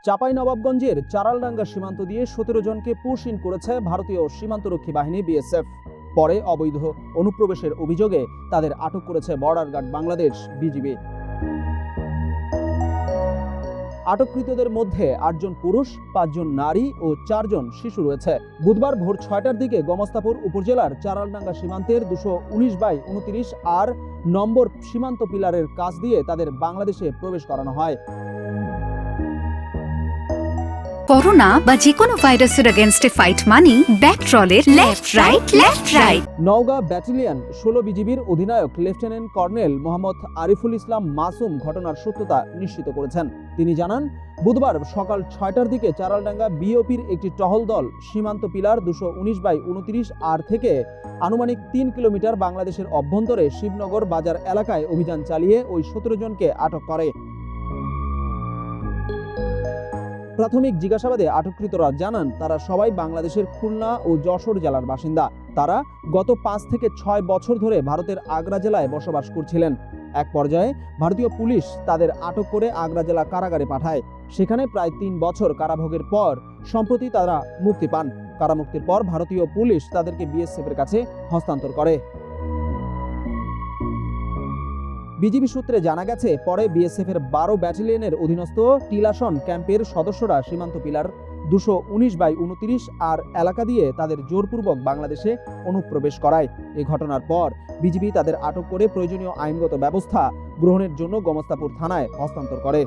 চাঁপাইনবাবগঞ্জের চারালডাঙ্গা সীমান্ত দিয়ে 17 জনকে পুশ ইন করেছে ভারতীয় সীমান্তরক্ষী বাহিনী বিএসএফ। পরে অবৈধ অনুপ্রবেশের অভিযোগে তাদের আটক করেছে বর্ডার গার্ড বাংলাদেশ বিজিবি। আটককৃতদের মধ্যে 8 জন পুরুষ, 5 জন নারী ও 4 জন শিশু রয়েছে। বুধবার ভোর 6টার দিকে গোমস্তাপুর উপজেলার চারালডাঙ্গা সীমান্তের 219/29 আর নম্বর সীমান্ত পিলারের কাছ দিয়ে তাদের বাংলাদেশে প্রবেশ করানো হয়। করোনা বা যে কোনো ভাইরাসের এগেইনস্টে ফাইট মানি ব্যাকট্রলের লেফট রাইট। নওগাঁ ব্যাটালিয়ন 16 বিজিবির অধিনায়ক লেফটেন্যান্ট কর্নেল মোহাম্মদ আরিফুল ইসলাম মাসুম ঘটনার সত্যতা নিশ্চিত করেছেন। তিনি জানান, বুধবার সকাল 6টার দিকে চারালডাঙ্গা বিওপির একটি টহল দল সীমান্ত পিলার 219/29 আর থেকে আনুমানিক 3 কিলোমিটার বাংলাদেশের অভ্যন্তরে শিবনগর বাজার এলাকায় অভিযান চালিয়ে ওই 17 জনকে আটক করে। প্রাথমিক জিজ্ঞাসাবাদে আটককৃতরা জানান, তারা সবাই বাংলাদেশের খুলনা ও যশোর জেলার বাসিন্দা। তারা গত 5 থেকে 6 বছর ধরে ভারতের আগ্রা জেলায় বসবাস করছিলেন। এক পর্যায়ে ভারতীয় পুলিশ তাদের আটক করে আগ্রা জেলা কারাগারে পাঠায়। সেখানে প্রায় 3 বছর কারাভোগের পর সম্প্রতি তারা মুক্তি পান। কারামুক্তির পর ভারতীয় পুলিশ তাদেরকে বিএসএফের কাছে হস্তান্তর করে। বিজিবি সূত্রে জানা গেছে, পরে বিএসএফের 12 ব্যাটালিয়নের অধীনস্থ টিলাসন ক্যাম্পের সদস্যরা সীমান্ত পিলার 219/29 আর এলাকা দিয়ে তাদের জোরপূর্বক বাংলাদেশে অনুপ্রবেশ করায়। এই ঘটনার পর বিজিবি তাদের আটক করে প্রয়োজনীয় আইনগত ব্যবস্থা গ্রহণের জন্য গোমস্তাপুর থানায় হস্তান্তর করে।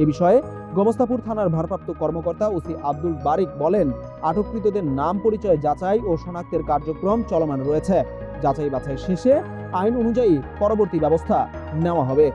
এ বিষয়ে গোমস্তাপুর থানার ভারপ্রাপ্ত কর্মকর্তা ওসি আব্দুল বারিক বলেন, আটককৃতদের নাম পরিচয় যাচাই ও শনাক্তের কার্যক্রম চলমান রয়েছে। যাচাই বাছাই শেষে আইন অনুযায়ী পরবর্তী ব্যবস্থা নেওয়া হবে।